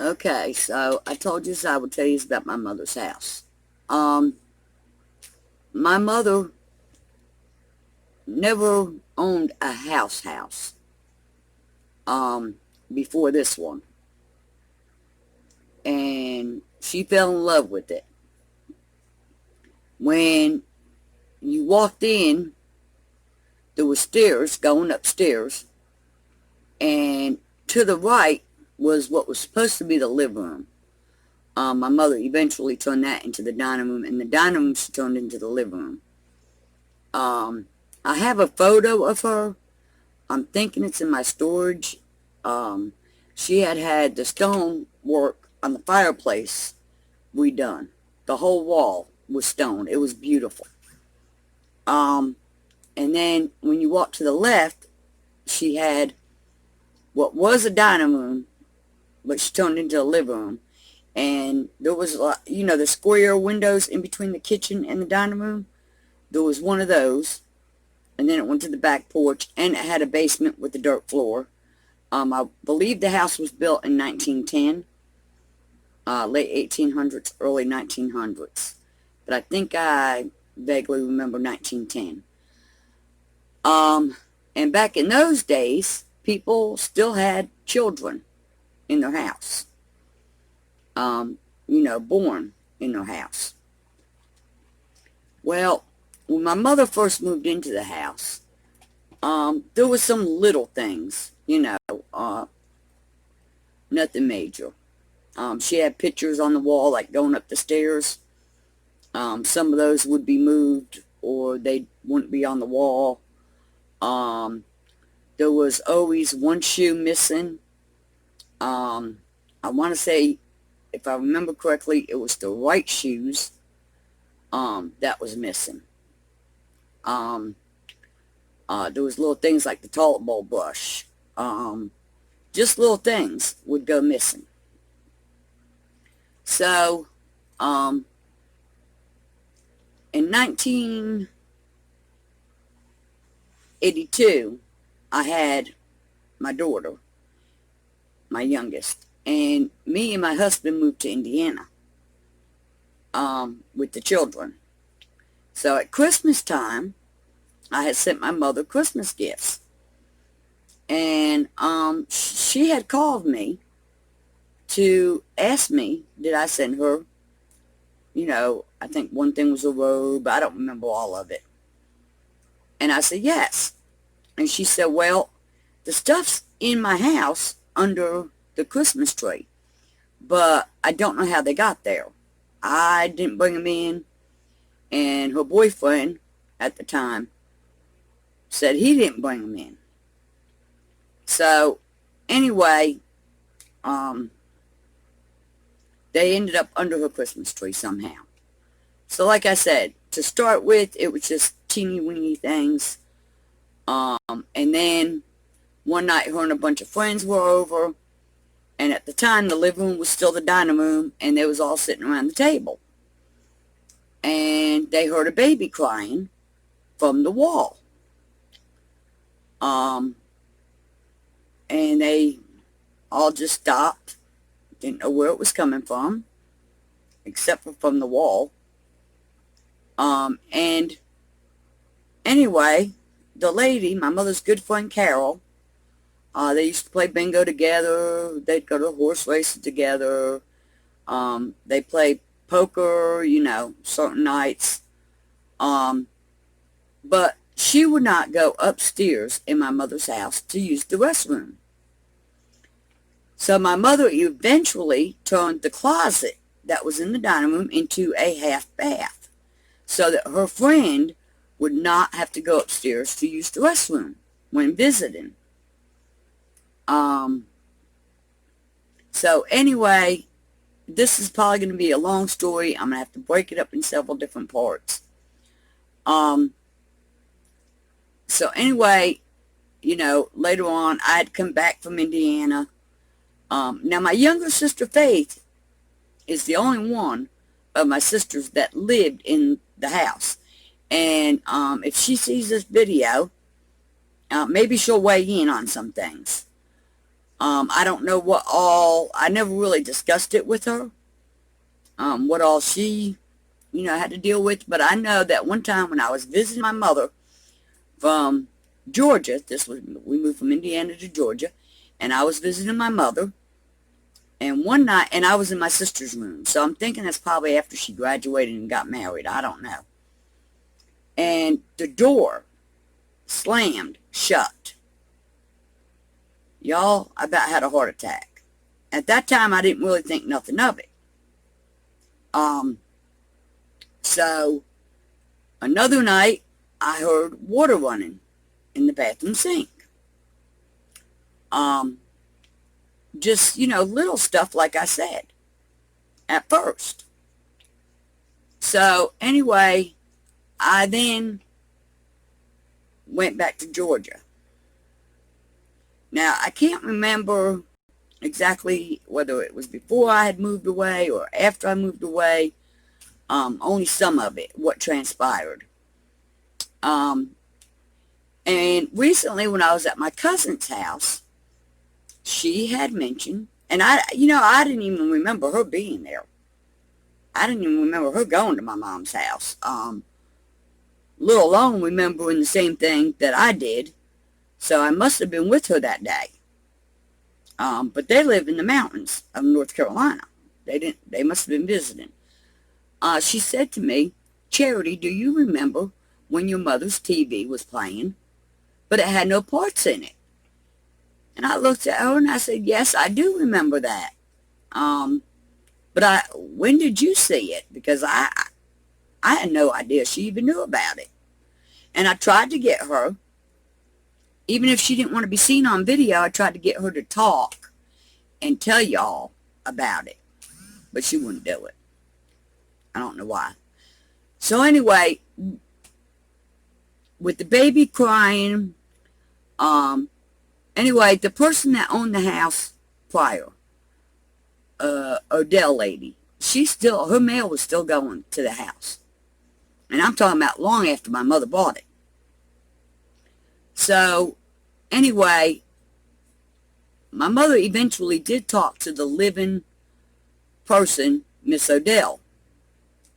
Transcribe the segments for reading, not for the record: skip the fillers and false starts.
Okay, so I told you I would tell you about my mother's house. Um, my mother never owned a house, um, before this one. And she fell in love with it. When you walked in, there were stairs going upstairs, and to the right was what was supposed to be the living room. My mother eventually turned that into the dining room, and the dining room she turned into the living room. I have a photo of her. I'm thinking it's in my storage. She had the stone work on the fireplace redone. The whole wall was stone. It was beautiful. And then when you walk to the left, she had what was a dining room, but she turned into a living room. And there was, the square windows in between the kitchen and the dining room. There was one of those. And then it went to the back porch, and it had a basement with a dirt floor. I believe the house was built in 1910, late 1800s, early 1900s. But I think I vaguely remember 1910. And back in those days, people still had children in their house, born in their house. Well, when my mother first moved into the house, there was some little things, nothing major. She had pictures on the wall, like going up the stairs. Some of those would be moved, or they wouldn't be on the wall. There was always one shoe missing. I want to say, if I remember correctly, it was the right shoes that was missing. There was little things like the toilet bowl brush. Just little things would go missing. So, in 1982, I had my daughter, my youngest, and me and my husband moved to Indiana, with the children. So at Christmas time, I had sent my mother Christmas gifts. And she had called me to ask me, did I send her, I think one thing was a robe. I don't remember all of it. And I said, yes. And she said, well, the stuff's in my house under the Christmas tree, but I don't know how they got there. I didn't bring them in, and her boyfriend at the time said he didn't bring them in. So, anyway, they ended up under her Christmas tree somehow. So, like I said, to start with, it was just teeny-weeny things. And then one night, her and a bunch of friends were over, and at the time, the living room was still the dining room, and they was all sitting around the table. And they heard a baby crying from the wall. And they all just stopped, didn't know where it was coming from, except for from the wall. And anyway, the lady, my mother's good friend Carol, they used to play bingo together. They'd go to horse races together. They play poker, certain nights. But she would not go upstairs in my mother's house to use the restroom. So my mother eventually turned the closet that was in the dining room into a half bath, so that her friend would not have to go upstairs to use the restroom when visiting. So anyway, this is probably going to be a long story. I'm going to have to break it up in several different parts. So anyway, later on, I had come back from Indiana. Now, my younger sister, Faith, is the only one of my sisters that lived in the house. And if she sees this video, maybe she'll weigh in on some things. I don't know what all, I never really discussed it with her, what all she, had to deal with. But I know that one time when I was visiting my mother from Georgia, we moved from Indiana to Georgia, and I was visiting my mother, and one night, and I was in my sister's room, so I'm thinking that's probably after she graduated and got married. I don't know. And the door slammed shut. Y'all, I about had a heart attack. At that time, I didn't really think nothing of it. So, another night, I heard water running in the bathroom sink. Just, little stuff like I said at first. So, anyway, I then went back to Georgia. Now, I can't remember exactly whether it was before I had moved away or after I moved away. Only some of it, what transpired. And recently when I was at my cousin's house, she had mentioned, and I didn't even remember her being there. I didn't even remember her going to my mom's house. Let alone remembering the same thing that I did. So I must have been with her that day. But they live in the mountains of North Carolina. They must have been visiting. She said to me, "Charity, do you remember when your mother's TV was playing, but it had no parts in it?" And I looked at her and I said, "Yes, I do remember that. But when did you see it? Because I had no idea she even knew about it." And I tried to get her, even if she didn't want to be seen on video, I tried to get her to talk and tell y'all about it. But she wouldn't do it. I don't know why. So anyway, with the baby crying, anyway, the person that owned the house prior, Odell lady, her mail was still going to the house. And I'm talking about long after my mother bought it. So, anyway, my mother eventually did talk to the living person, Miss Odell,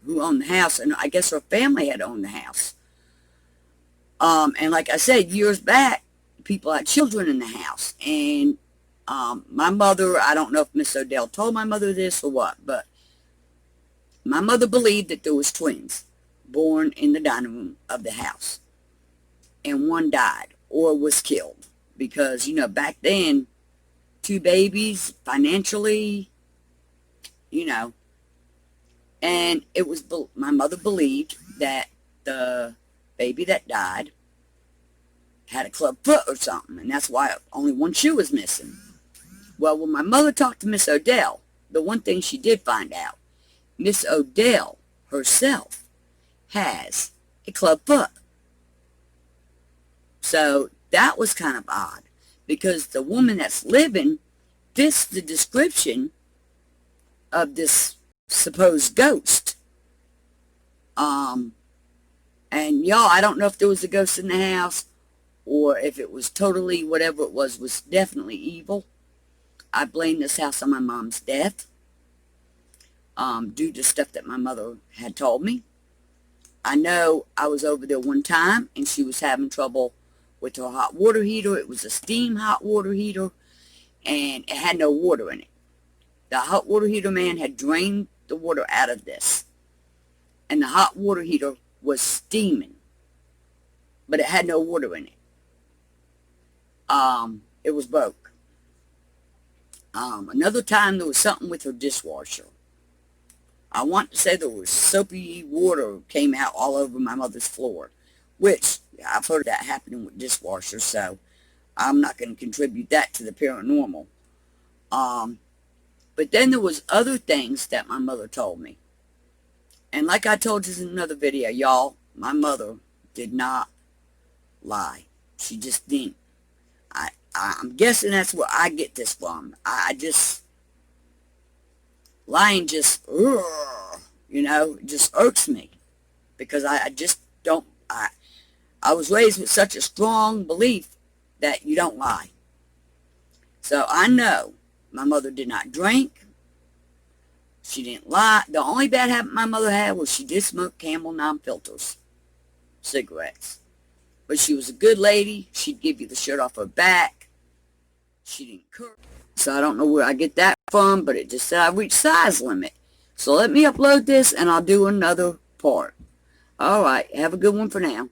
who owned the house, and I guess her family had owned the house. And like I said, years back, people had children in the house. And my mother, I don't know if Miss Odell told my mother this or what, but my mother believed that there was twins born in the dining room of the house. And one died or was killed. Because, back then, 2 babies, financially, and it was, my mother believed that the baby that died had a club foot or something, and that's why only one shoe was missing. Well, when my mother talked to Miss Odell, the one thing she did find out, Miss Odell herself has a club foot. So that was kind of odd, because the woman that's living fits the description of this supposed ghost. And y'all, I don't know if there was a ghost in the house, or if it was totally, whatever it was definitely evil. I blame this house on my mom's death, due to stuff that my mother had told me. I know I was over there one time, and she was having trouble with her hot water heater. It was a steam hot water heater, and it had no water in it. The hot water heater man had drained the water out of this, and the hot water heater was steaming, but it had no water in it. It was broke. Another time there was something with her dishwasher. I want to say there was soapy water came out all over my mother's floor, which I've heard that happening with dishwashers, so I'm not going to contribute that to the paranormal. But then there was other things that my mother told me. And like I told you in another video, y'all, my mother did not lie. She just didn't. I'm guessing that's where I get this from. Lying just, just irks me. Because I just don't, I was raised with such a strong belief that you don't lie. So I know my mother did not drink. She didn't lie. The only bad habit my mother had was she did smoke Camel non-filters cigarettes. But she was a good lady. She'd give you the shirt off her back. She didn't curse. So I don't know where I get that from, but it just said I reached size limit. So let me upload this and I'll do another part. All right. Have a good one for now.